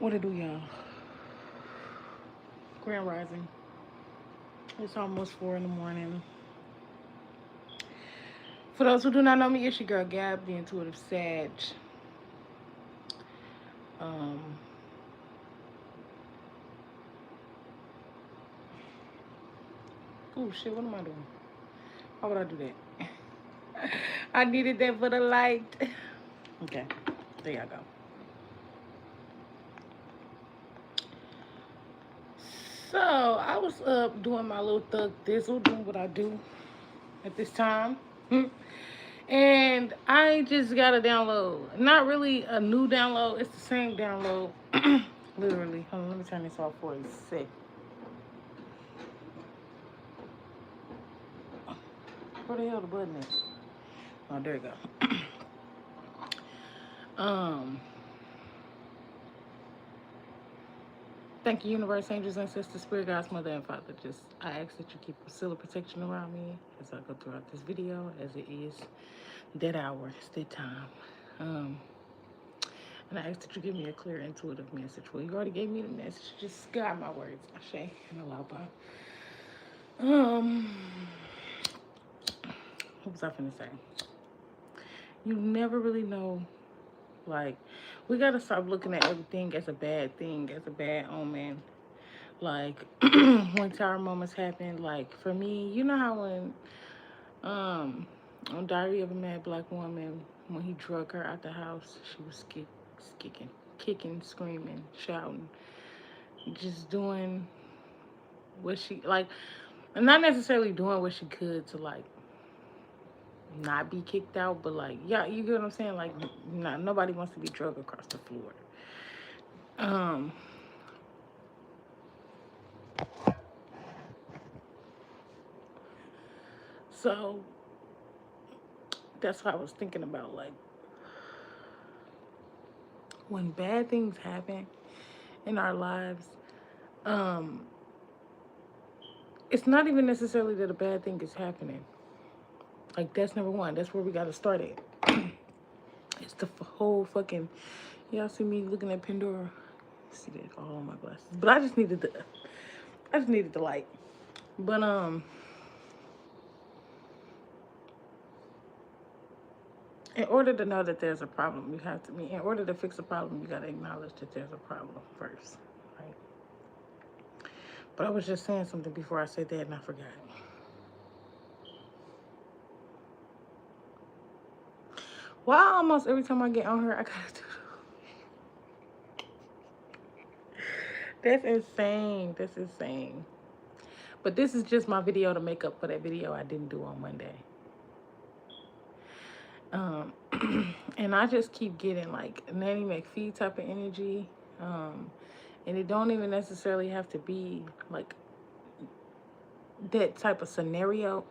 What it do, y'all? Grand Rising. It's almost 4 in the morning. For those who do not know me, it's your girl Gab, the intuitive Sag. Um, oh shit, what am I doing? Why would I do that? I needed that for the light. Okay, there y'all go. So I was up doing my little thug thizzle, doing what I do at this time. And I just got a download. Not really a new download, it's the same download. Literally. Hold on, let me turn this off for a sec. Where the hell the button is? Oh, there you go. um, Thank you, universe, angels, ancestors, spirit guides, mother, and father. Just I ask that you keep a seal of protection around me as I go throughout this video, as it is that hour, it's that time. Um, and I ask that you give me a clear, intuitive message. Well, you already gave me the message. Just guide my words, Ashe, and allow by. Um, what was I finna say? You never really know. Like, we gotta stop looking at everything as a bad thing, as a bad omen. Like, when tower moments happen, like for me, you know how when on Diary of a Mad Black Woman, when he drug her out the house, she was kicking, screaming, shouting, just doing what she like, not necessarily doing what she could to like not be kicked out, but like, yeah, you get what I'm saying? Like, not nobody wants to be drugged across the floor. Um, so that's what I was thinking about. Like, when bad things happen in our lives, um, it's not even necessarily that a bad thing is happening. Like, that's number one. That's where we got to start at. It's the whole fucking. Y'all see me looking at Pandora? See that all on my glasses. But I just needed the light. But in order to know that there's a problem, you have to be. In order to fix a problem, you got to acknowledge that there's a problem first, right? But I was just saying something before I said that, and I forgot. Why almost every time I get on here, I gotta do. That's insane. That's insane. But this is just my video to make up for that video I didn't do on Monday. Um, and I just keep getting like Nanny McPhee type of energy. Um, and it don't even necessarily have to be like that type of scenario.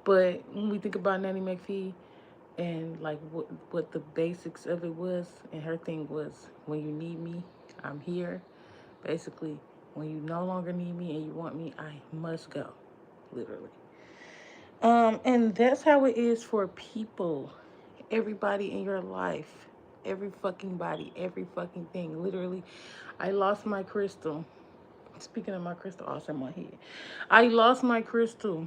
But when we think about Nanny McPhee and like what the basics of it was, and her thing was, when you need me, I'm here. Basically, when you no longer need me and you want me, I must go. Literally. And that's how it is for people. Everybody in your life. Every fucking body. Every fucking thing. Literally. I lost my crystal. Speaking of my crystal, also in my head. I lost my crystal.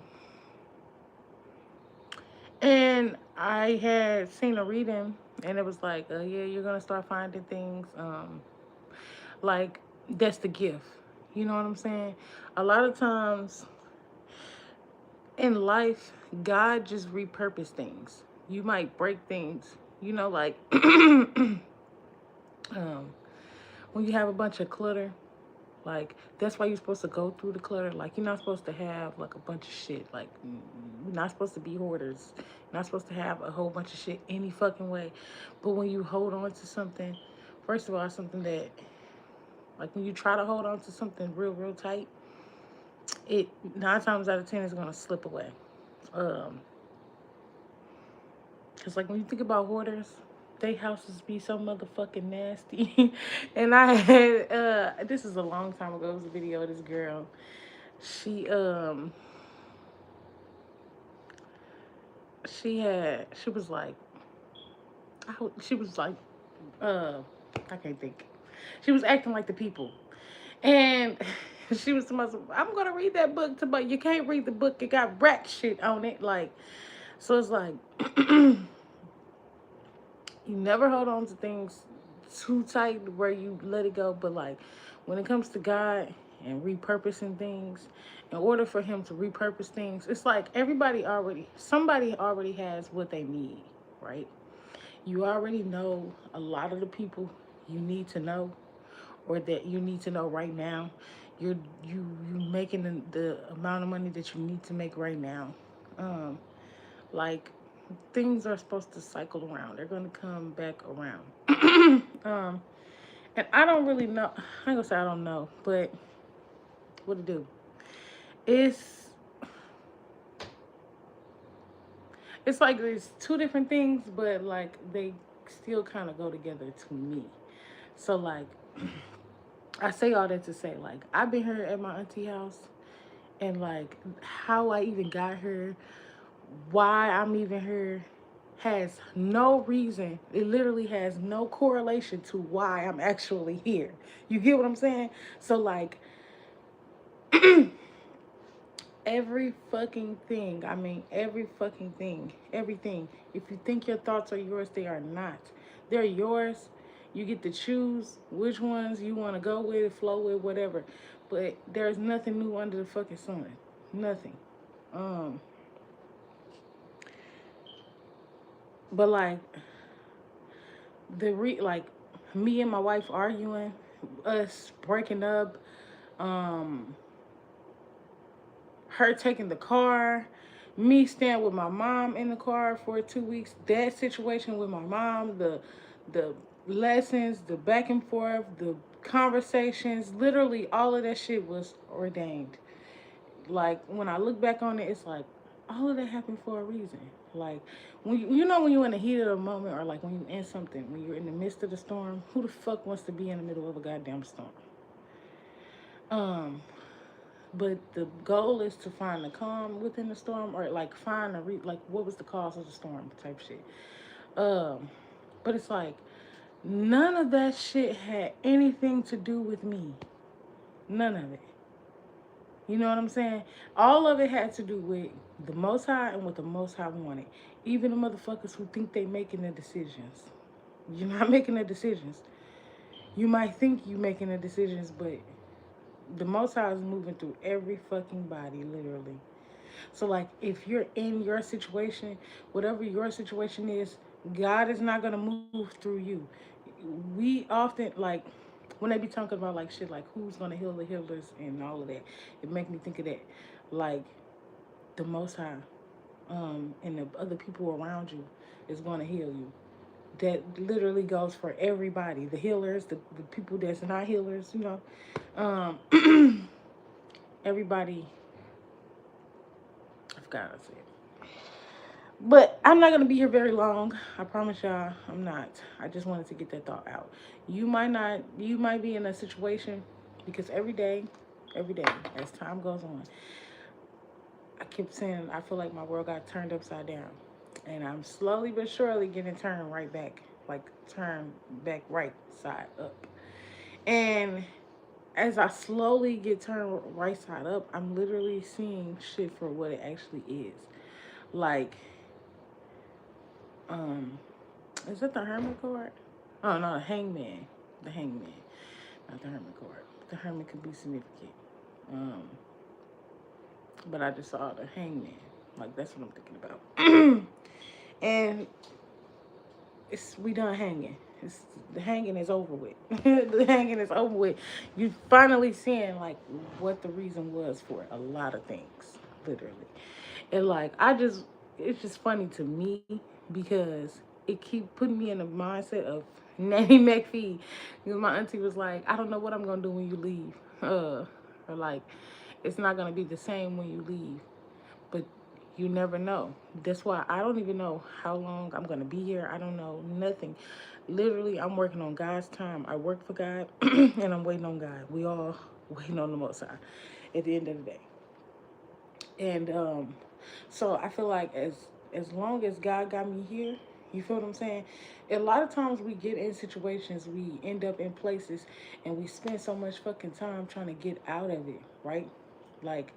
And I had seen a reading and it was like, yeah, you're gonna start finding things. Like that's the gift. You know what I'm saying? A lot of times in life, God just repurpose things. You might break things, like um, when you have a bunch of clutter, like that's why you're supposed to go through the clutter. Like you're not supposed to have like a bunch of shit. Like you're not supposed to be hoarders. You're not supposed to have a whole bunch of shit any fucking way. But when you hold on to something, first of all, something that like when you try to hold on to something real tight, it 9 times out of 10 is gonna slip away. Um, Cause like when you think about hoarders, they houses be so motherfucking nasty. And I had this is a long time ago. It was a video of this girl. She she was like she was like uh I can't think. She was acting like the people. And she was to myself, I'm gonna read that book to, but you can't read the book. It got rat shit on it. Like, so it's like you never hold on to things too tight where you let it go. But like when it comes to God and repurposing things, in order for him to repurpose things, it's like somebody already has what they need, right? You already know a lot of the people you need to know, or that you need to know right now. You making the amount of money that you need to make right now. Um, like things are supposed to cycle around. They're gonna come back around. um, and I don't really know. I ain't gonna say I don't know, but what to do? It's it's like there's two different things, but like they still kind of go together to me. So like I say all that to say like I've been here at my auntie house, and like how I even got here, why I'm even here, has no reason. It literally has no correlation to why I'm actually here. You get what I'm saying? So like every fucking thing, I mean every fucking thing, everything. If you think your thoughts are yours, they are not. They're yours. You get to choose which ones you want to go with, flow with, whatever. But there's nothing new under the fucking sun. Nothing. Um, but like like me and my wife arguing, us breaking up, um, her taking the car, me staying with my mom in the car for 2 weeks. That situation with my mom, the lessons, the back and forth, the conversations, literally all of that shit was ordained. Like when I look back on it, it's like all of that happened for a reason. Like when when you're in the heat of the moment, or like when you're in something, when you're in the midst of the storm, who the fuck wants to be in the middle of a goddamn storm? Um, but the goal is to find the calm within the storm, or like find like what was the cause of the storm type shit. Um, but it's like none of that shit had anything to do with me. None of it. You know what I'm saying? All of it had to do with the Most High and what the Most High wanted. Even the motherfuckers who think they making the decisions. You're not making the decisions. You might think you making the decisions, but the Most High is moving through every fucking body, literally. So, like, if you're in your situation, whatever your situation is, God is not gonna move through you. We often like when they be talking about like shit, like who's gonna heal the healers and all of that. It make me think of that, like the Most High, and the other people around you is gonna heal you. That literally goes for everybody. The healers, the people that's not healers, everybody. I forgot what I said. But I'm not gonna be here very long. I promise y'all, I'm not. I just wanted to get that thought out. You might not. You might be in a situation because every day, as time goes on, I keep saying I feel like my world got turned upside down, and I'm slowly but surely getting turned right back, like turned back right side up. And as I slowly get turned right side up, I'm literally seeing shit for what it actually is. Like, um, is that the Hermit card? Oh no, the Hangman. The Hangman, not the Hermit card. The Hermit could be significant. Um, but I just saw the Hangman. Like that's what I'm thinking about. And we done hanging. The hanging is over with. The hanging is over with. You finally seeing like what the reason was for a lot of things, literally. And like it's just funny to me because it keep putting me in the mindset of Nanny McPhee. Because my auntie was like, I don't know what I'm gonna do when you leave. Or like, it's not gonna be the same when you leave. But you never know. That's why I don't even know how long I'm gonna be here. I don't know nothing. Literally, I'm working on God's time. I work for God, and I'm waiting on God. We all waiting on the Most High at the end of the day. And so I feel like as long as God got me here, You feel what I'm saying? A lot of times we get in situations, we end up in places, and we spend so much fucking time trying to get out of it, right? Like,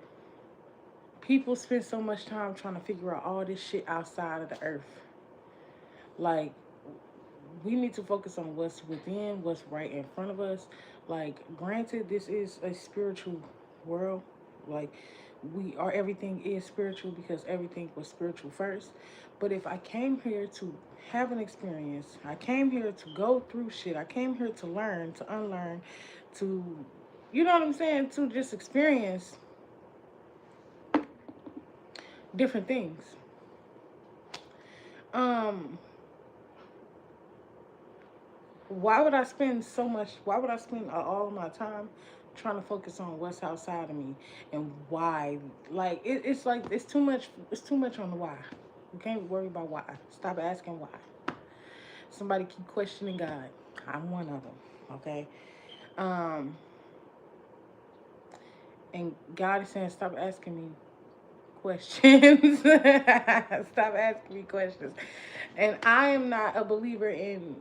people spend so much time trying to figure out all this shit outside of the earth. Like, we need to focus on what's within, what's right in front of us. Like, granted, this is a spiritual world. Like, we are, everything is spiritual because everything was spiritual first. But if I came here to have an experience, I came here to go through shit, I came here to learn, to unlearn, to, you know what I'm saying, to just experience different things. Um, why would I spend all of my time trying to focus on what's outside of me and why? Like, it's like, it's too much on the why. You can't worry about why. Stop asking why. Somebody keep questioning God. I'm one of them. Okay. Um, and God is saying, stop asking me questions. Stop asking me questions. And I'm not a believer in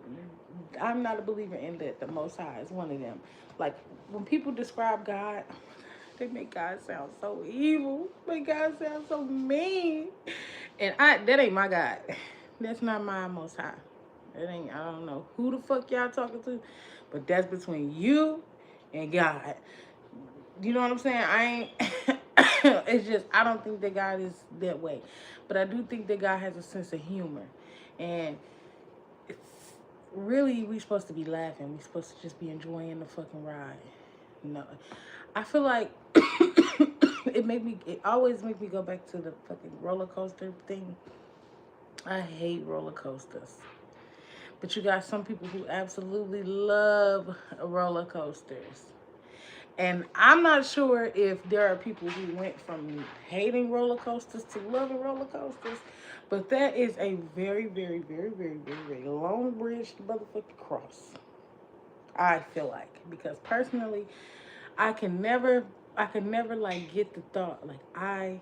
that the Most High is one of them. Like, when people describe God, they make God sound so evil. Make God sound so mean. And that ain't my God. That's not my Most High. It ain't, I don't know who the fuck y'all talking to, but that's between you and God. You know what I'm saying? I ain't it's just, I don't think that God is that way. But I do think that God has a sense of humor. And it's really, we supposed to be laughing. We supposed to just be enjoying the fucking ride. No. I feel like it always make me go back to the fucking roller coaster thing. I hate roller coasters. But you got some people who absolutely love roller coasters. And I'm not sure if there are people who went from hating roller coasters to loving roller coasters, but that is a very, very, very, very, very, very long bridge to motherfucking cross. I feel like, because personally, I can never, like get the thought like I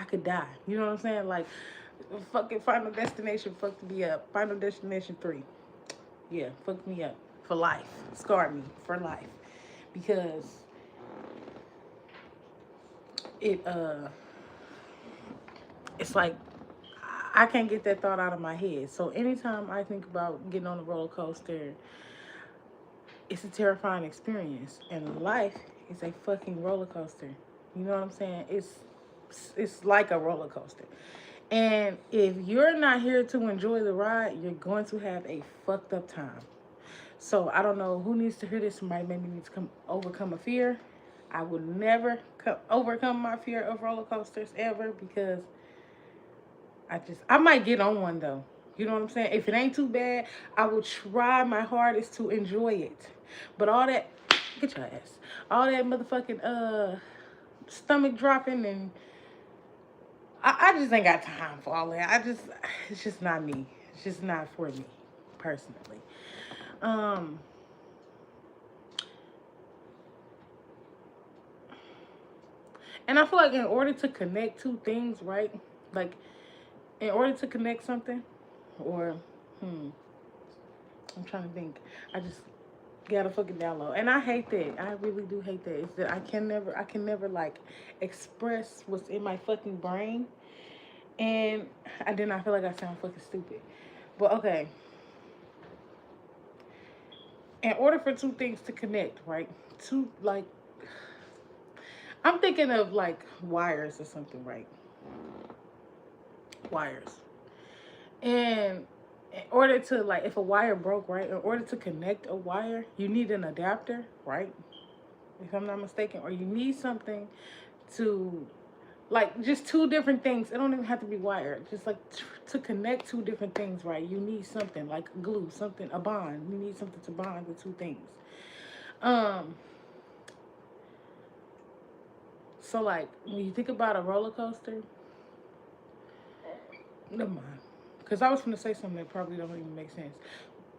could die. You know what I'm saying? Like, fucking Final Destination fucked me up. Final Destination 3. Yeah, fucked me up for life. Scarred me for life. Because it it's like I can't get that thought out of my head. So anytime I think about getting on a roller coaster, it's a terrifying experience. And life is a fucking roller coaster. You know what I'm saying? It's like a roller coaster. And if you're not here to enjoy the ride, you're going to have a fucked up time. So I don't know who needs to hear this. Somebody maybe needs to come overcome a fear. I would never overcome my fear of roller coasters ever, because I might get on one though. You know what I'm saying? If it ain't too bad, I will try my hardest to enjoy it. But all that, get your ass. All that motherfucking stomach dropping, and I just ain't got time for all that. It's just not me. It's just not for me, personally. Um, and I feel like in order to connect two things, right? Like, in order to connect something, or I'm trying to think. I just got a fucking download, and I hate that. I really do hate that. It's that I can never like express what's in my fucking brain, and I did not feel like I sound fucking stupid. But okay, in order for two things to connect, right? Two, like, I'm thinking of like wires or something, right? Wires. And in order to, like, if a wire broke, right? In order to connect a wire, you need an adapter, right? If I'm not mistaken, or you need something to, like, just two different things. It don't even have to be wired. Just like to connect two different things, right? You need something like glue, something, a bond. You need something to bond the two things. Um, so like when you think about a roller coaster, never mind. Because I was going to say something that probably don't even make sense.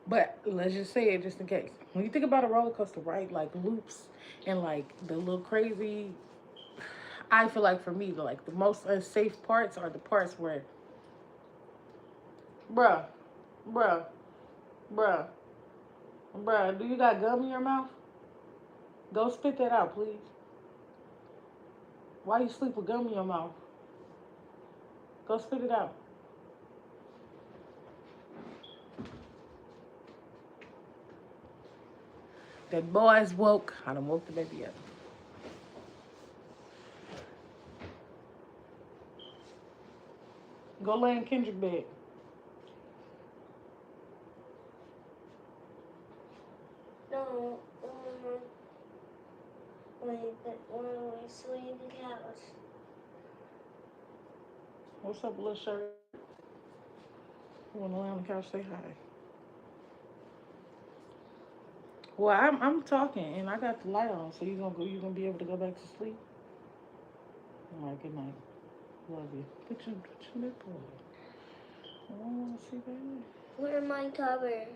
But let's just say it just in case. When you think about a roller coaster, right? Like loops and like the little crazy, I feel like for me, like the most unsafe parts are the parts where, bruh, Bruh, bruh, bruh, do you got gum in your mouth? Go spit that out, please. Why you sleep with gum in your mouth? Go spit it out. That boy's woke. I done woke the baby up. Go lay in Kendrick bed. No, when we sleep in the couch. What's up, little shirt? You wanna lay on the couch? Say hi. Well, I'm talking and I got the light on, so you gonna be able to go back to sleep. All right, good night. Love you. Put your nipple away. I don't want to see that. Where my cover?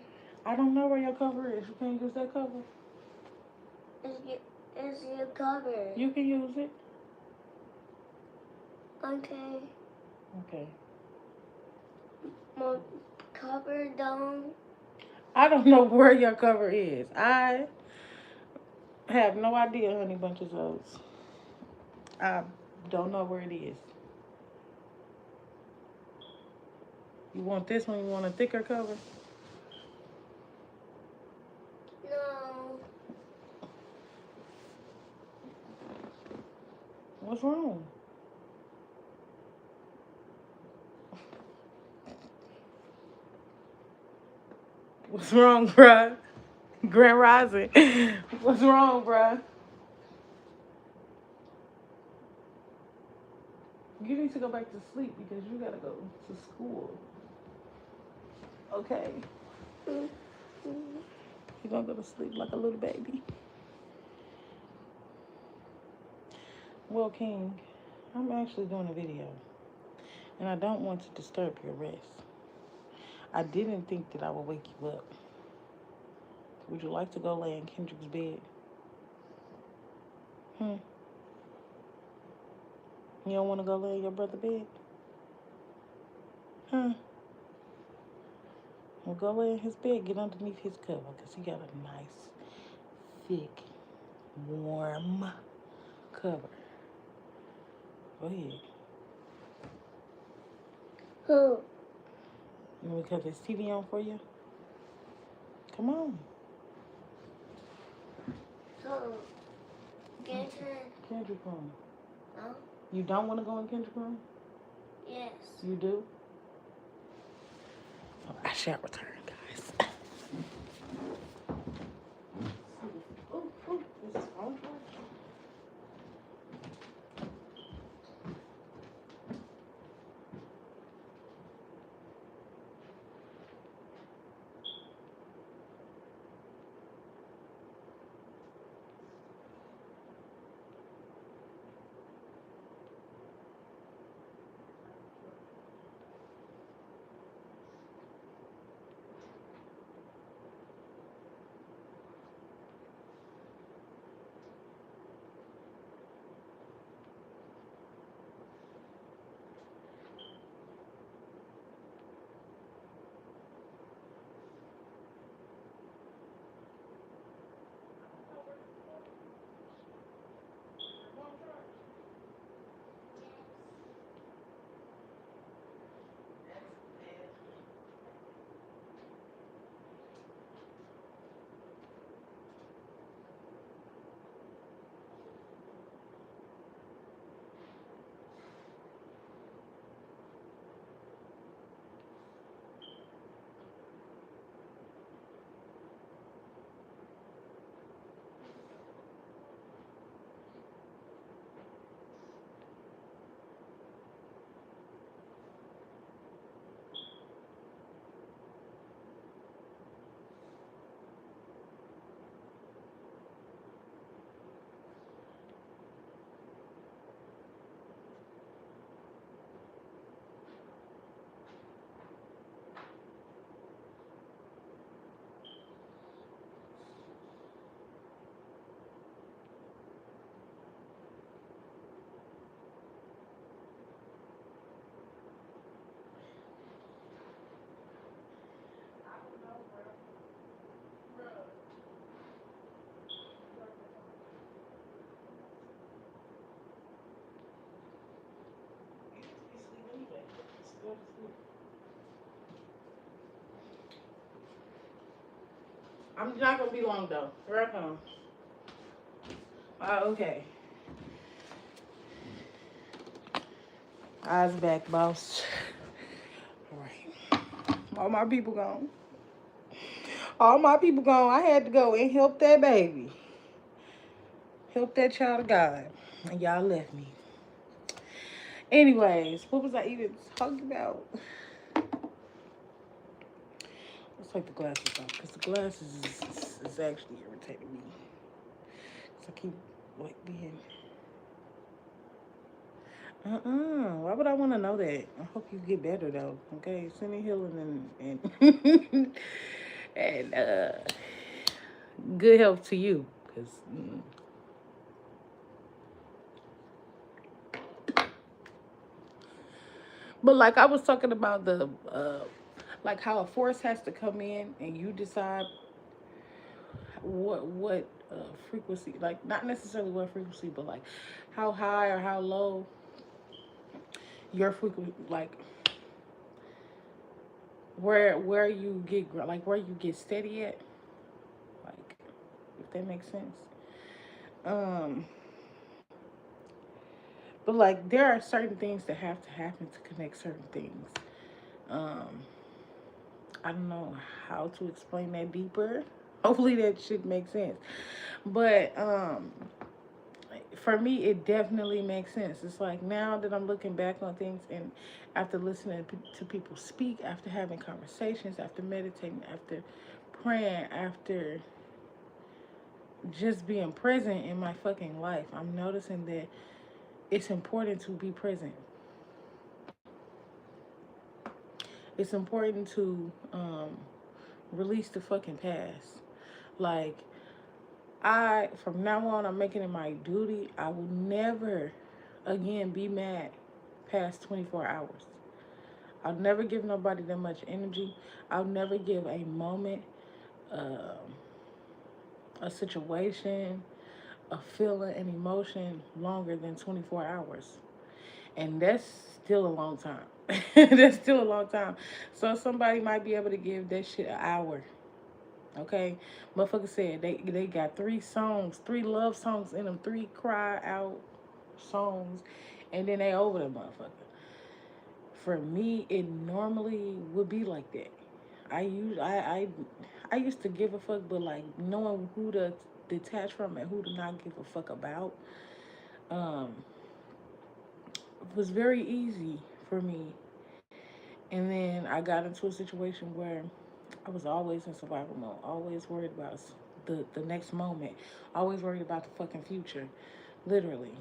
I don't know where your cover is. You can't use that cover. Is your cover? You can use it. Okay. Okay. My cover down. I don't know where your cover is. I have no idea, honey bunches of oats. I don't know where it is. You want this one? You want a thicker cover? No. What's wrong? What's wrong, bruh? Grand Rising. What's wrong, bruh? You need to go back to sleep because you gotta go to school. Okay? Mm-hmm. You're gonna go to sleep like a little baby. Well, King, I'm actually doing a video and I don't want to disturb your rest. I didn't think that I would wake you up. Would you like to go lay in Kendrick's bed? Hmm? You don't want to go lay in your brother's bed? Huh? Well, go lay in his bed. Get underneath his cover because he got a nice, thick, warm cover. Go ahead. Who? You want me to cut this TV on for you? Come on. Who? Kendrick? Kendrick room. No? You don't want to go in Kendrick room? Yes. You do? Oh, I shall return, guys. Ooh, ooh, this is phone charge. I'm not gonna be long though. Here I come. Okay. Eyes back, boss. All right. All my people gone. All my people gone. I had to go and help that baby. Help that child of God. And y'all left me. Anyways, what was I even talking about? Let's take the glasses off because the glasses is actually irritating me. Because I keep like being. Why would I want to know that? I hope you get better though. Okay, send me healing and and good health to you. Cause. But like I was talking about the like how a force has to come in and you decide what frequency, like not necessarily what frequency, but like how high or how low your frequency, like where you get like where you get steady at, like if that makes sense. Um, but like there are certain things that have to happen to connect certain things. Um, I don't know how to explain that deeper. Hopefully that should make sense. But for me, it definitely makes sense. It's like now that I'm looking back on things and after listening to people speak, after having conversations, after meditating, after praying, after just being present in my fucking life, I'm noticing that it's important to be present. It's important to release the fucking past. Like, from now on, I'm making it my duty. I will never again be mad past 24 hours. I'll never give nobody that much energy. I'll never give a moment, um, a situation, a feeling, an emotion longer than 24 hours. And that's still a long time. That's still a long time. So somebody might be able to give that shit an hour. Okay, motherfucker said they got three love songs in them, three cry out songs, and then they over the motherfucker. For me, it normally would be like that. I used to give a fuck, but like knowing who to detach from and who to not give a fuck about, um, was very easy for me. And then I got into a situation where I was always in survival mode, always worried about the next moment, always worried about the fucking future. Literally,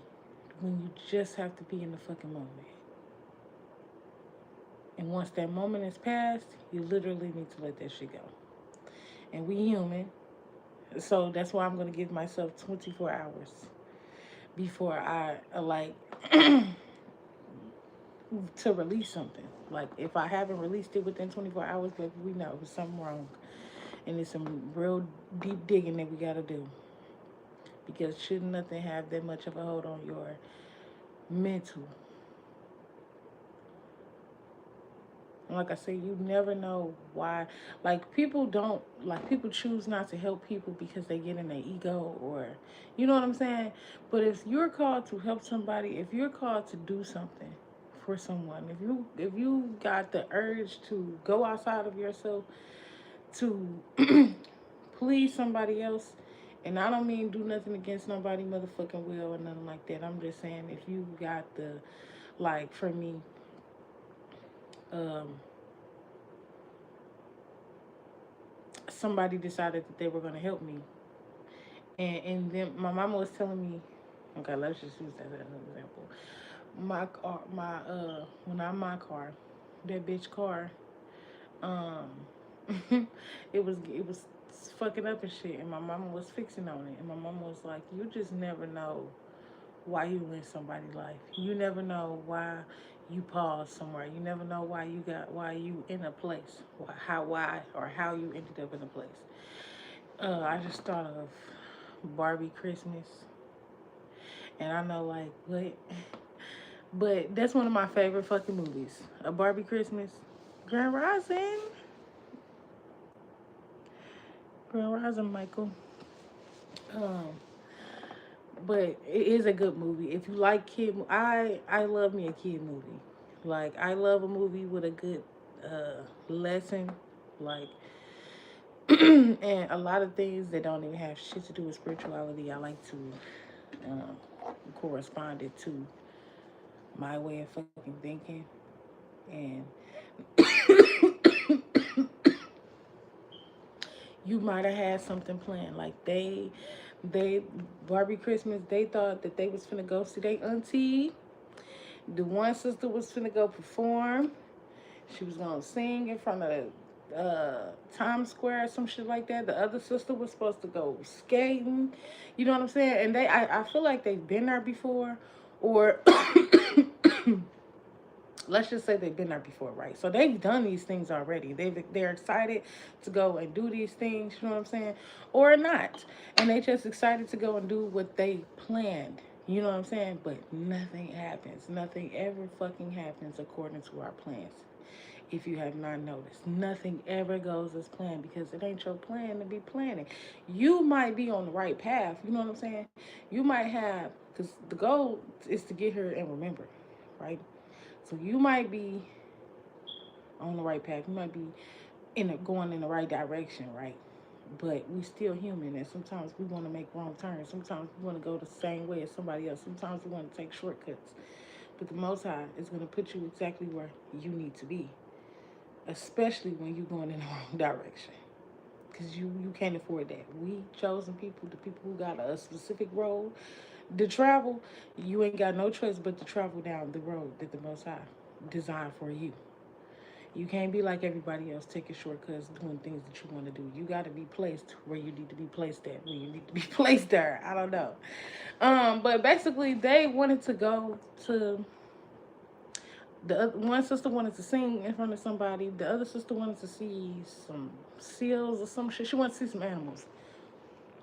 when you just have to be in the fucking moment. And once that moment is passed, you literally need to let that shit go. And we human, so that's why I'm gonna give myself 24 hours before I like to release something. Like if I haven't released it within 24 hours, but we know there's something wrong, and it's some real deep digging that we gotta do. Because should nothing have that much of a hold on your mental. And like I said, you never know why. Like people don't like people choose not to help people because they get in their ego or you know what I'm saying? But if you're called to help somebody, if you're called to do something for someone, if you got the urge to go outside of yourself to please somebody else, and I don't mean do nothing against nobody motherfucking will or nothing like that. I'm just saying if you got the like for me, um, somebody decided that they were gonna help me, and then my mama was telling me, okay, let's just use that as an example. My car, when I'm my car, that bitch car, um, it was fucking up and shit, and my mama was fixing on it, and my mama was like, you just never know why you in somebody's life. You never know why you pause somewhere. You never know why you in a place. Why or how you ended up in a place. I just thought of Barbie Christmas, and I know like what, but that's one of my favorite fucking movies. A Barbie Christmas, Grand Rising. Grand Rising, Michael. Um, but it is a good movie. If you like I love me a kid movie. Like I love a movie with a good lesson. Like and a lot of things that don't even have shit to do with spirituality. I like to um, correspond it to my way of fucking thinking. And you might have had something planned. Like they Barbie Christmas. They thought that they was finna go see their auntie. The one sister was finna go perform. She was gonna sing in front of Times Square or some shit like that. The other sister was supposed to go skating. You know what I'm saying? And I feel like they've been there before, or let's just say they've been there before, right? So they've done these things already. They're excited to go and do these things. You know what I'm saying? Or not, and they just excited to go and do what they planned. You know what I'm saying? But nothing happens. Nothing ever fucking happens according to our plans. If you have not noticed, nothing ever goes as planned because it ain't your plan to be planning. You might be on the right path. You know what I'm saying? You might have, because the goal is to get here and remember, right? So you might be on the right path. You might be going in the right direction, right? But we still human, and sometimes we want to make wrong turns. Sometimes we want to go the same way as somebody else. Sometimes we want to take shortcuts. But the Most High is going to put you exactly where you need to be, especially when you're going in the wrong direction. Because you can't afford that. We chosen people, the people who got a specific road to travel, you ain't got no choice but to travel down the road that the Most High designed for you. You can't be like everybody else taking shortcuts, doing things that you want to do. You got to be placed where you need to be placed at, where you need to be placed there. I don't know. But basically, they wanted to go to one sister wanted to sing in front of somebody. The other sister wanted to see some seals or some shit. She wanted to see some animals.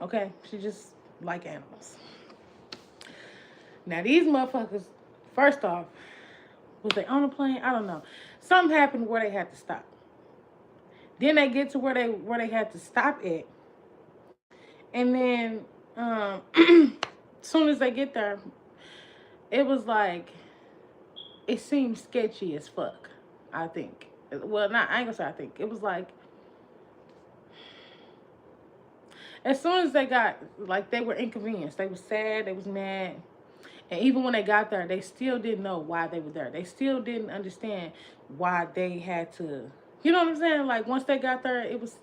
Okay, she just like animals. Now these motherfuckers, first off, was they on a plane? I don't know. Something happened where they had to stop. Then they get to where they had to stop at, and then soon as they get there, it was like it seemed sketchy as fuck. I think. Well, not I ain't gonna say I think. It was like as soon as they got like they were inconvenienced, they was sad, they was mad, and even when they got there, they still didn't know why they were there. They still didn't understand why they had to. You know what I'm saying? Like once they got there, it was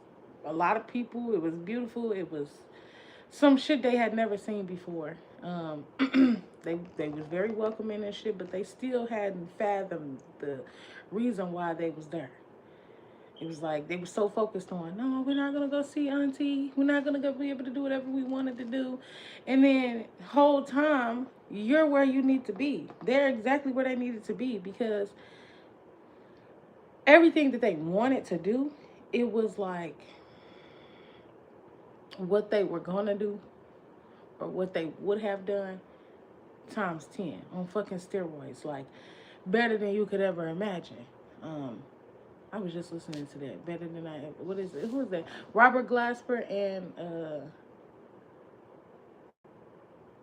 a lot of people. It was beautiful. It was some shit they had never seen before. They was very welcoming and shit, but they still hadn't fathomed the reason why they was there. It was like they were so focused on, no, we're not gonna go see Auntie. We're not gonna go be able to do whatever we wanted to do. And then whole time you're where you need to be. They're exactly where they needed to be because everything that they wanted to do, it was like what they were gonna do or what they would have done times 10 on fucking steroids. Like better than you could ever imagine. Um, I was just listening to that. Better than I ever. What is it? Who is that? Robert Glasper and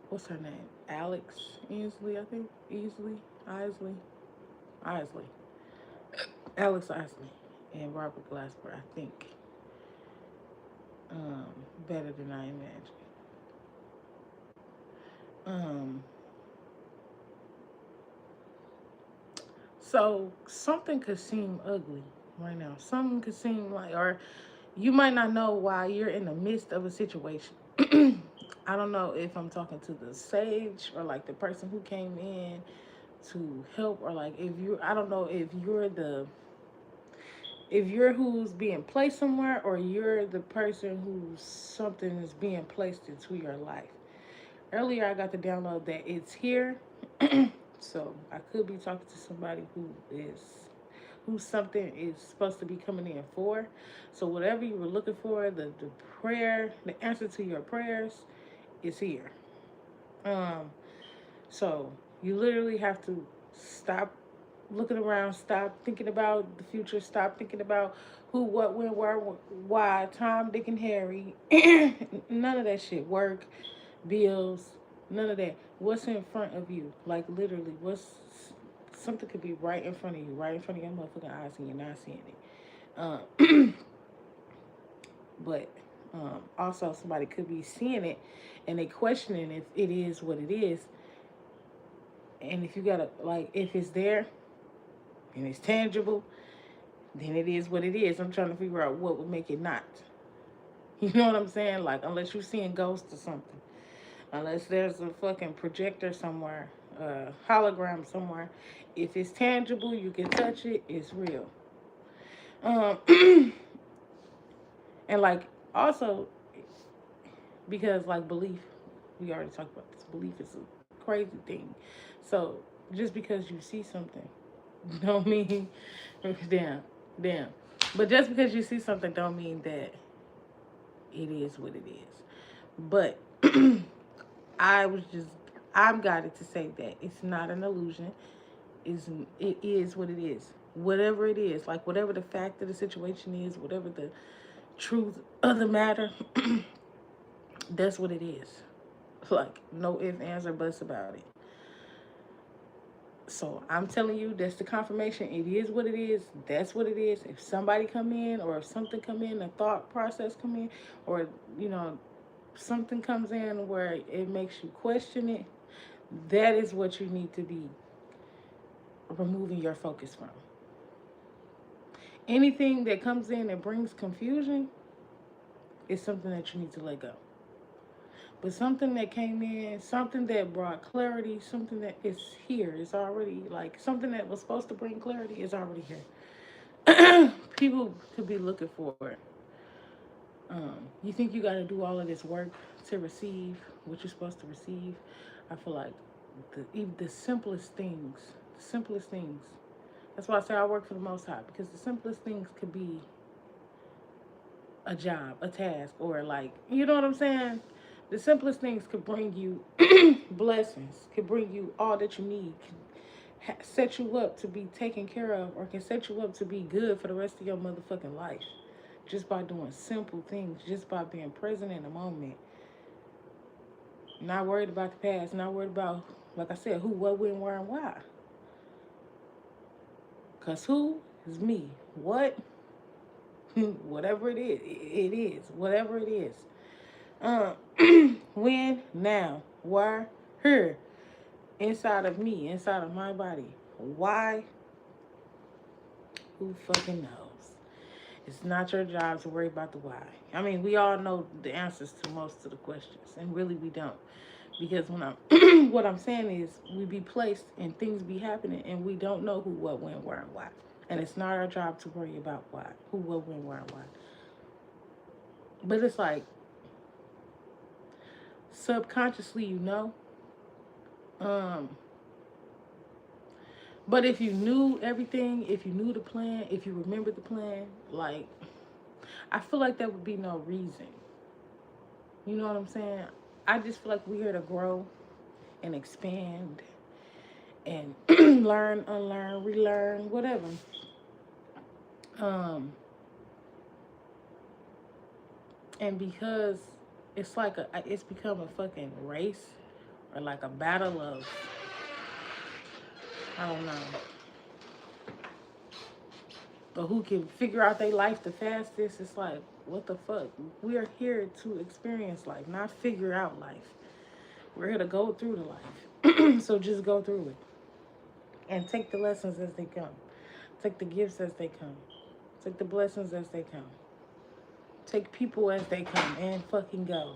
what's her name? Alex Isley, I think. Isley. Alex Isley and Robert Glasper, I think. Um, better than I imagined. Um, so something could seem ugly right now. Something could seem like, or you might not know why you're in the midst of a situation. I don't know if I'm talking to the sage or like the person who came in to help, or like if you, I don't know if you're who's being placed somewhere or you're the person who's something is being placed into your life. Earlier, I got the download that it's here. So I could be talking to somebody who something is supposed to be coming in for. So whatever you were looking for, the prayer, the answer to your prayers is here. Um, so you literally have to stop looking around. Stop thinking about the future. Stop thinking about who, what, when, where, why. Tom, Dick, and Harry. None of that shit. Work, bills, none of that. What's in front of you? Like literally, what's something could be right in front of you, right in front of your motherfucking eyes, and you're not seeing it. But also somebody could be seeing it and they questioning if it is what it is. And if you gotta, like, if it's there and it's tangible, then it is what it is. I'm trying to figure out what would make it not. You know what I'm saying? Like, unless you're seeing ghosts or something, unless there's a fucking projector somewhere, hologram somewhere. If it's tangible, you can touch it, it's real. Um, and like, also, because like belief, we already talked about this. Belief is a crazy thing. So just because you see something, don't mean damn, damn. But just because you see something, don't mean that it is what it is. But I was just, I'm guided to say that it's not an illusion. It is what it is. Whatever it is, like whatever the fact of the situation is, whatever the truth of the matter, that's what it is. Like no ifs, ands, or buts about it. So I'm telling you, that's the confirmation. It is what it is. That's what it is. If somebody come in, or if something come in, a thought process come in, or you know, something comes in where it makes you question it, that is what you need to be removing your focus from. Anything that comes in that brings confusion is something that you need to let go. But something that came in, something that brought clarity, something that is here, is already like something that was supposed to bring clarity is already here. People could be looking for it. You think you got to do all of this work to receive what you're supposed to receive? I feel like even the simplest things. That's why I say I work for the Most High, because the simplest things could be a job, a task, or like, you know what I'm saying? The simplest things could bring you blessings, could bring you all that you need, can set you up to be taken care of, or can set you up to be good for the rest of your motherfucking life. Just by doing simple things, just by being present in the moment. Not worried about the past, not worried about, like I said, who, what, when, where, and why. Because who is me? What? Whatever it is, it is. Whatever it is. When, now, where, here, inside of me, inside of my body. Why? Who fucking knows? It's not your job to worry about the why. I mean, we all know the answers to most of the questions, and really we don't. Because when I'm, what I'm saying is, we be placed and things be happening, and we don't know who, what, when, where, and why. And it's not our job to worry about why, who, what, when, where, and why. But it's like, subconsciously, you know. But if you knew everything, if you knew the plan, if you remembered the plan, like, I feel like there would be no reason. You know what I'm saying? I just feel like we're here to grow and expand and learn, unlearn, relearn, whatever. And because it's like it's become a fucking race, or like a battle of, I don't know, but who can figure out their life the fastest. It's like, what the fuck? We are here to experience life, not figure out life. We're here to go through the life. So just go through it. And take the lessons as they come. Take the gifts as they come. Take the blessings as they come. Take people as they come and fucking go.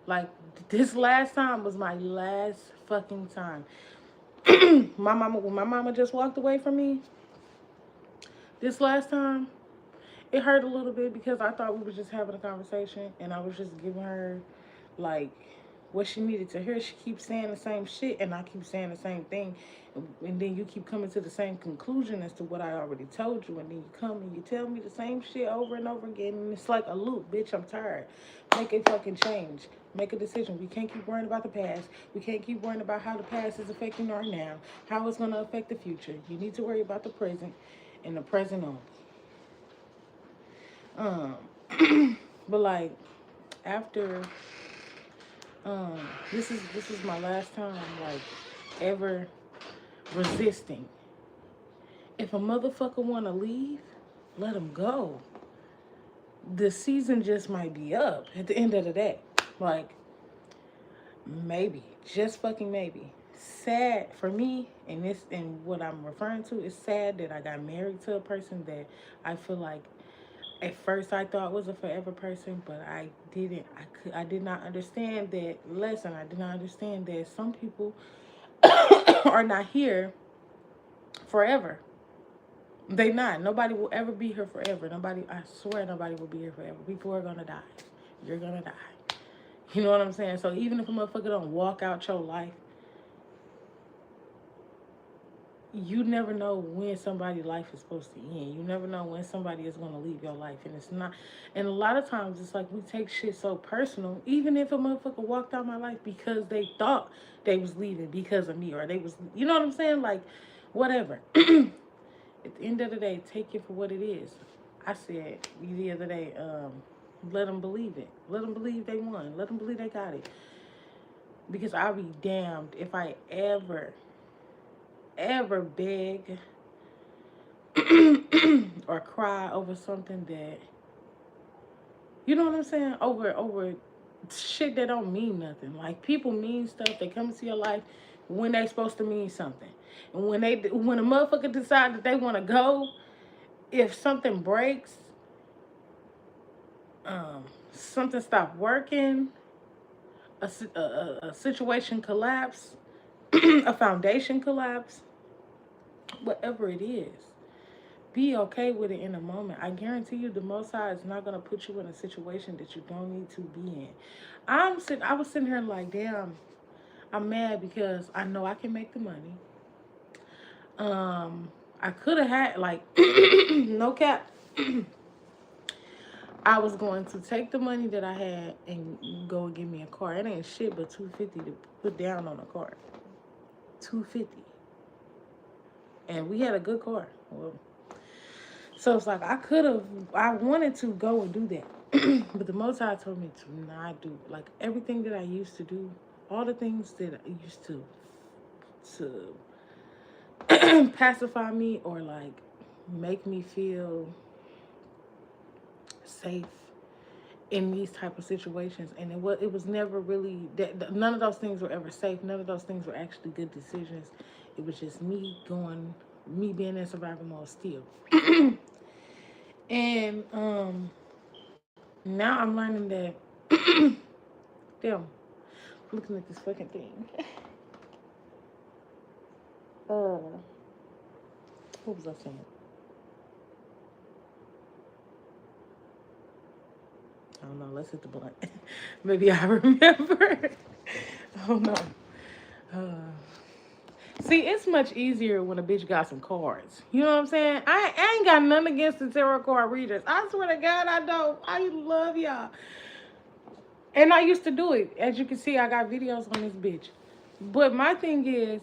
Like, this last time was my last fucking time. When my mama just walked away from me, this last time, it hurt a little bit because I thought we were just having a conversation and I was just giving her, like, what she needed to hear. She keeps saying the same shit, and I keep saying the same thing, and then you keep coming to the same conclusion as to what I already told you, and then you come and you tell me the same shit over and over again, and it's like a loop, bitch. I'm tired. Make a fucking change. Make a decision. We can't keep worrying about the past. We can't keep worrying about how the past is affecting our now, how it's gonna affect the future. You need to worry about the present, and the present only. But like after um this is my last time like ever resisting. If a motherfucker want to leave, let him go. The season just might be up at the end of the day. Like maybe, just fucking maybe. Sad for me, and this and what I'm referring to is sad that I got married to a person that I feel like at first I thought was a forever person, but I did not understand that lesson. I did not understand that some people are not here forever. They not. Nobody will ever be here forever. Nobody, I swear nobody will be here forever. People are gonna die. You're gonna die. You know what I'm saying? So even if a motherfucker don't walk out your life, you never know when somebody's life is supposed to end. You never know when somebody is going to leave your life. And it's not, and a lot of times it's like we take shit so personal. Even if a motherfucker walked out my life because they thought they was leaving because of me, or they was, you know what I'm saying? Like, whatever. At the end of the day, take it for what it is. I said the other day, let them believe it. Let them believe they won. Let them believe they got it. Because I'll be damned if I ever beg or cry over something that, you know what I'm saying, over shit that don't mean nothing. Like, people mean stuff. They come into your life when they supposed to mean something, and when a motherfucker decide that they want to go, if something breaks, something stop working, a situation collapse, a foundation collapse, whatever it is, be okay with it in a moment. I guarantee you the Most High is not going to put you in a situation that you don't need to be in. I was sitting here like, damn, I'm mad because I know I can make the money. I could have had, like, no cap. I was going to take the money that I had and go and get me a car. It ain't shit but $250 to put down on a car. $250. And we had a good car. Well, so it's like I wanted to go and do that. But the Most High told me to not do, like, everything that I used to do, all the things that I used to pacify me or like make me feel safe in these type of situations, and it was never really that, none of those things were ever safe. None of those things were actually good decisions. It was just me being in survival mode still. And now I'm learning that damn, looking at this fucking thing. What was I saying? I don't know. Let's hit the blunt. Maybe I remember. Oh no. See, it's much easier when a bitch got some cards. You know what I'm saying? I ain't got nothing against the tarot card readers. I swear to God, I don't. I love y'all. And I used to do it. As you can see, I got videos on this bitch. But my thing is,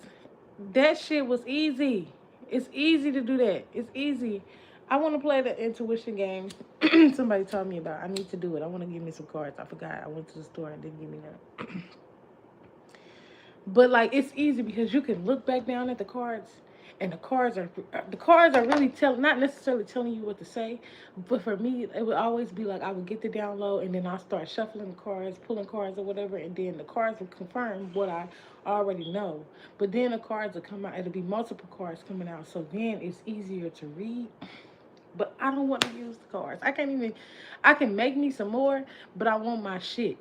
that shit was easy. It's easy to do that. It's easy. I want to play the intuition game. Somebody told me about. I need to do it. I want to give me some cards. I forgot. I went to the store and didn't give me none. But like, it's easy because you can look back down at the cards, and the cards are really not necessarily telling you what to say. But for me, it would always be like I would get the download, and then I'll start shuffling the cards, pulling cards or whatever, and then the cards will confirm what I already know. But then the cards will come out. It'll be multiple cards coming out, so then it's easier to read. But I don't want to use the cards. I can make me some more, but I want my shit.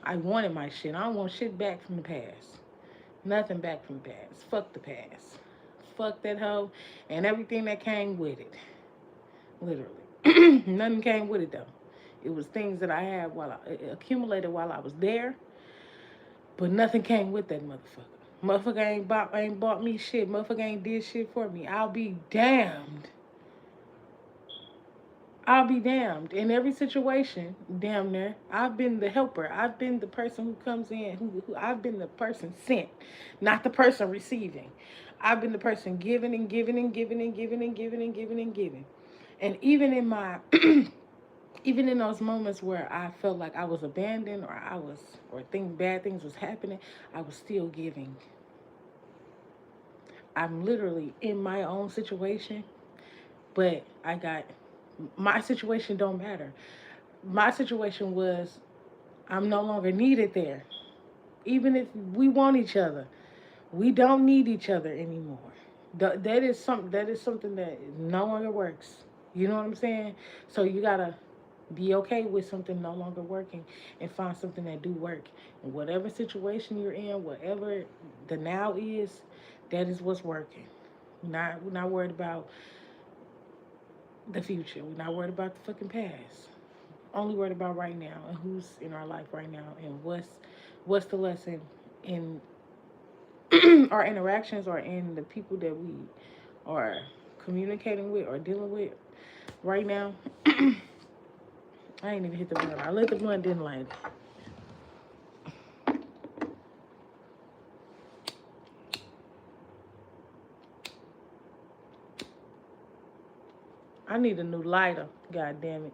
I wanted my shit. I don't want shit back from the past. Nothing back from the past. Fuck the past. Fuck that hoe and everything that came with it. Literally. Nothing came with it though. It was things that I had accumulated while I was there. But nothing came with that motherfucker. Motherfucker ain't bought me shit. Motherfucker ain't did shit for me. I'll be damned. I'll be damned. In every situation, damn near, I've been the helper. I've been the person who comes in, who I've been the person sent, not the person receiving. I've been the person giving and giving and giving and giving and giving and giving and giving. And even in my even in those moments where I felt like I was abandoned or bad things was happening, I was still giving. I'm literally in my own situation, but my situation don't matter. My situation was I'm no longer needed there. Even if we want each other, we don't need each other anymore. That is something that no longer works. You know what I'm saying? So you gotta be okay with something no longer working and find something that do work. And whatever situation you're in, whatever the now is, that is what's working. We're not worried about the future. We're not worried about the fucking past. Only worried about right now and who's in our life right now and what's the lesson in our interactions or in the people that we are communicating with or dealing with right now. I ain't even hit the blunt. I lit the blunt, didn't light it. I need a new lighter. God damn it.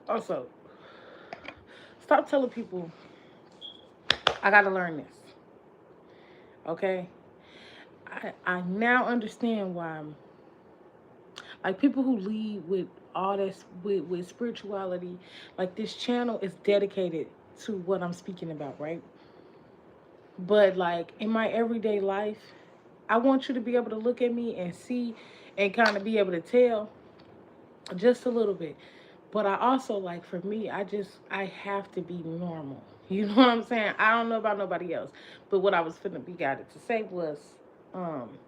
Also, stop telling people I gotta learn this. Okay? I now understand why like people who lead with all this with spirituality, like this channel is dedicated to what I'm speaking about, right? But like in my everyday life, I want you to be able to look at me and see and kind of be able to tell just a little bit. But I also like for me, I have to be normal. You know what I'm saying? I don't know about nobody else. But what I was finna be guided to say was um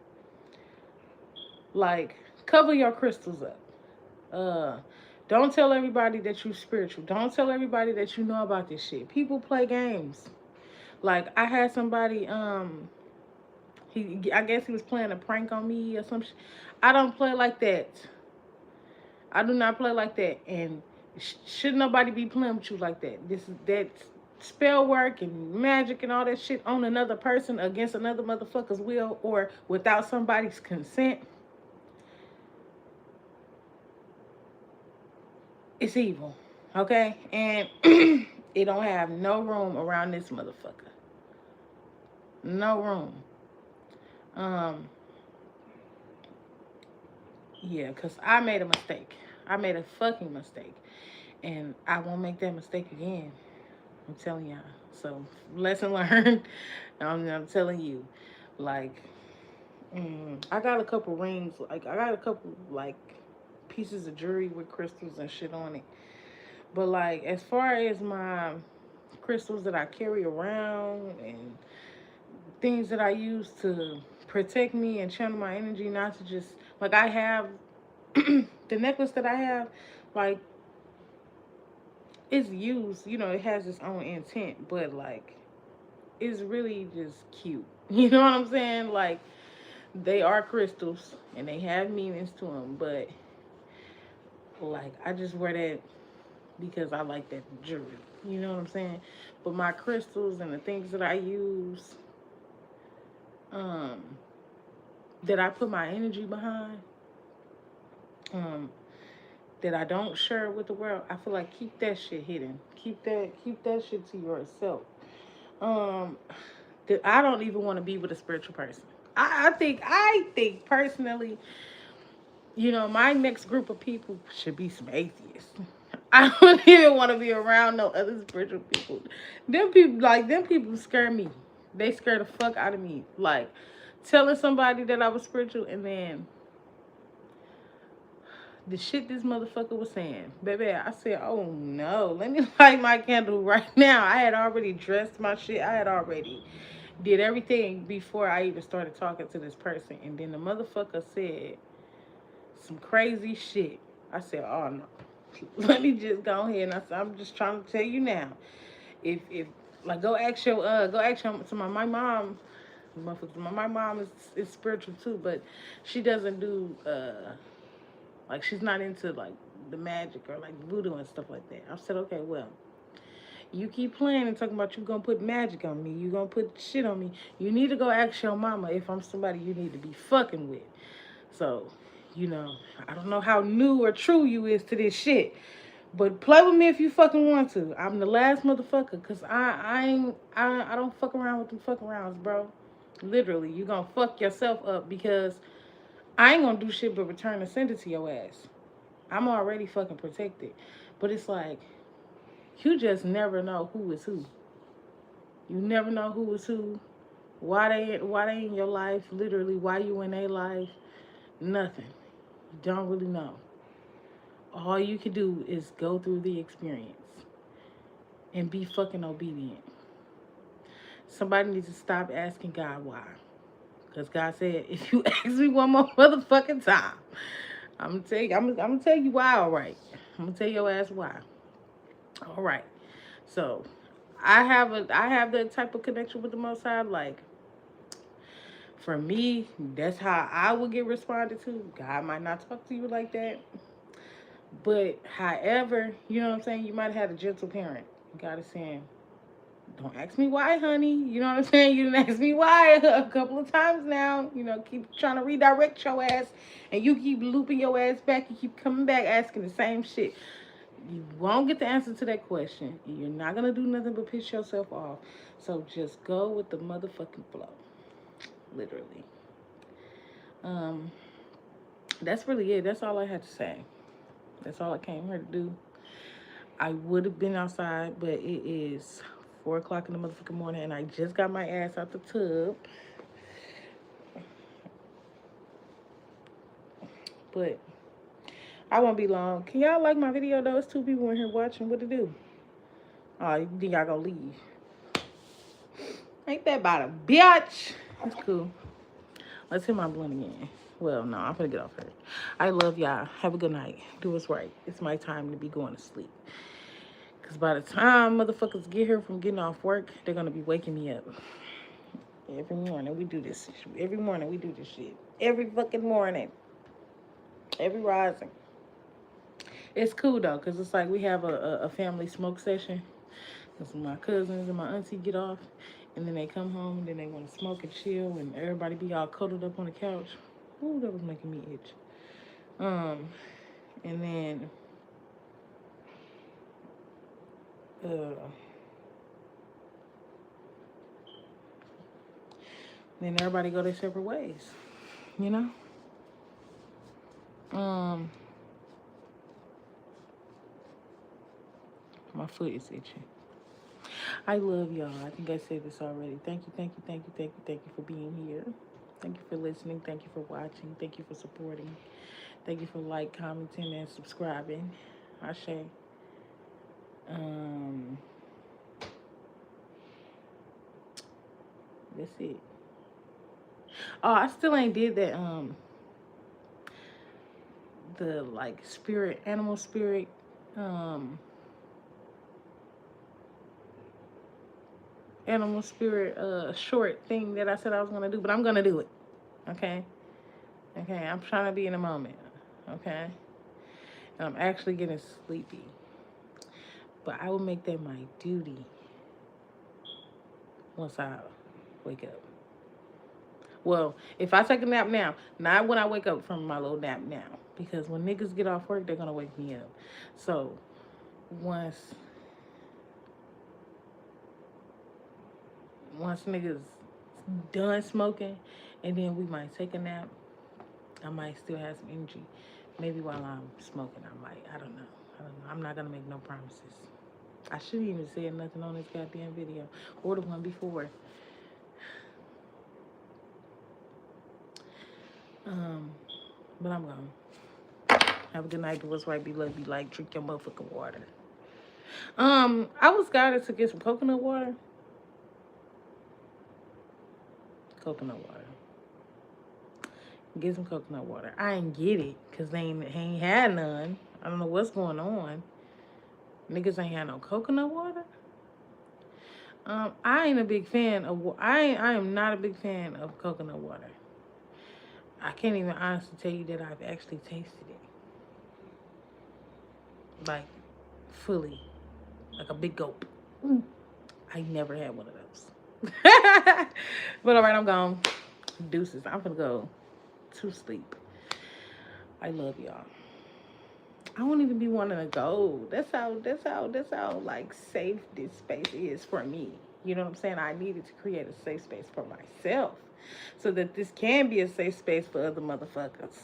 like cover your crystals up. Uh don't tell everybody that you spiritual. Don't tell everybody that you know about this shit. People play games. Like I had somebody I guess he was playing a prank on me or some shit. I don't play like that. I do not play like that, and should nobody be playing with you like that. This is that spell work and magic and all that shit on another person against another motherfucker's will or without somebody's consent. It's evil, okay? And it don't have no room around this motherfucker. No room. Um, yeah, cause I made a mistake. I made a fucking mistake, and I won't make that mistake again. I'm telling y'all. So lesson learned. I'm telling you, like, I got a couple rings. Like, I got a couple like pieces of jewelry with crystals and shit on it. But like, as far as my crystals that I carry around and things that I use to protect me and channel my energy, not to just like I have the necklace that I have, like it's used. You know, it has its own intent, but like it's really just cute. You know what I'm saying? Like they are crystals and they have meanings to them, but like I just wear that because I like that jewelry. You know what I'm saying? But my crystals and the things that I use, um, that I put my energy behind, um, that I don't share with the world, I feel like keep that shit hidden. Keep that shit to yourself. Um, that I don't even want to be with a spiritual person. I think personally, you know, my next group of people should be some atheists. I don't even want to be around no other spiritual people. Them people scare me. They scare the fuck out of me. Like telling somebody that I was spiritual and then the shit this motherfucker was saying. Baby, I said, oh no, let me light my candle right now. I had already dressed my shit. I had already Did everything before I even started talking to this person. And then the motherfucker said some crazy shit. I said, oh no. Let me just go ahead. And I said, I'm just trying to tell you now. If like go ask your to my mom. My mom is spiritual too, but she doesn't do like she's not into like the magic or like voodoo and stuff like that. I said, okay, well, you keep playing and talking about you gonna put magic on me, you gonna put shit on me. You need to go ask your mama if I'm somebody you need to be fucking with. So, you know, I don't know how new or true you is to this shit. But play with me if you fucking want to. I'm the last motherfucker, cause I don't fuck around with them fuck arounds, bro. Literally, you gonna fuck yourself up because I ain't gonna do shit but return the sender to your ass. I'm already fucking protected. But it's like, you just never know who is who. You never know who is who. Why they in your life? Literally, why you in their life? Nothing. You don't really know. All you can do is go through the experience and be fucking obedient. Somebody needs to stop asking God why. Because God said, if you ask me one more motherfucking time, I'm gonna tell you why, all right. I'm gonna tell your ass why. All right. So I have that type of connection with the Most High. Like, for me, that's how I would get responded to. God might not talk to you like that. But however, you know what I'm saying, you might have had a gentle parent. God is saying, don't ask me why, honey. You know what I'm saying? You didn't ask me why a couple of times now. You know, keep trying to redirect your ass, and you keep looping your ass back. You keep coming back asking the same shit. You won't get the answer to that question. You're not gonna do nothing but piss yourself off. So just go with the motherfucking flow. Literally. Um, that's really it. That's all I had to say. That's all I came here to do. I would have been outside, but it is 4 o'clock in the motherfucking morning, and I just got my ass out the tub. But I won't be long. Can y'all like my video though? It's 2 people in here watching. What to do? Oh, you think y'all gonna leave? Ain't that about a bitch? It's cool. Let's hit my blunt again. Well, no, I'm gonna get off here. I love y'all. Have a good night. Do what's right. It's my time to be going to sleep. Because by the time motherfuckers get here from getting off work, they're gonna be waking me up. Every morning we do this. Every morning we do this shit. Every fucking morning. Every rising. It's cool though, because it's like we have a family smoke session. Because my cousins and my auntie get off, and then they come home, and then they want to smoke and chill, and everybody be all cuddled up on the couch. Ooh, that was making me itch. And then everybody go their separate ways, you know? My foot is itching. I love y'all. I think I said this already. Thank you, thank you, thank you, thank you, thank you for being here. Thank you for listening. Thank you for watching. Thank you for supporting. Thank you for commenting, and subscribing. Ashe. That's it. Oh, I still ain't did that. The like spirit, animal spirit. Animal spirit short thing that I said I was gonna do, but I'm gonna do it. Okay. I'm trying to be in the moment. Okay. And I'm actually getting sleepy. But I will make that my duty once I wake up. Well, if I take a nap now, not when I wake up from my little nap now. Because when niggas get off work, they're gonna wake me up. So once niggas done smoking, and then we might take a nap, I might still have some energy. Maybe while I'm smoking, I don't know. I'm not gonna make no promises. I shouldn't even say nothing on this goddamn video or the one before. But I'm gone. Have a good night. Do what's right. Be loved. Be like. Drink your motherfucking water. I was guided to get some coconut water. coconut water. Get some coconut water. I ain't get it because they ain't had none. I don't know what's going on. Niggas ain't had no coconut water. I ain't a big fan of. I am not a big fan of coconut water. I can't even honestly tell you that I've actually tasted it, like fully, like a big gulp. I never had one of those. But all right, I'm gone. Deuces. I'm gonna go to sleep. I love y'all. I won't even be wanting to go. That's how like safe this space is for me. You know what I'm saying? I needed to create a safe space for myself so that this can be a safe space for other motherfuckers.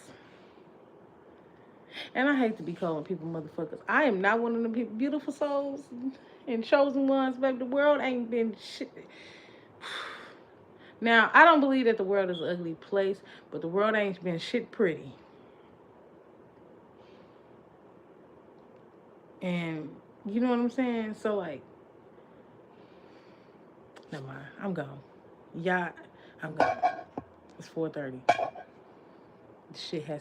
And I hate to be calling people motherfuckers. I am not one of them people, beautiful souls and chosen ones, baby. The world ain't been shit. Now, I don't believe that the world is an ugly place, but the world ain't been shit pretty. And you know what I'm saying? So, like, never mind. I'm gone. Yeah, I'm gone. It's 4:30. This shit has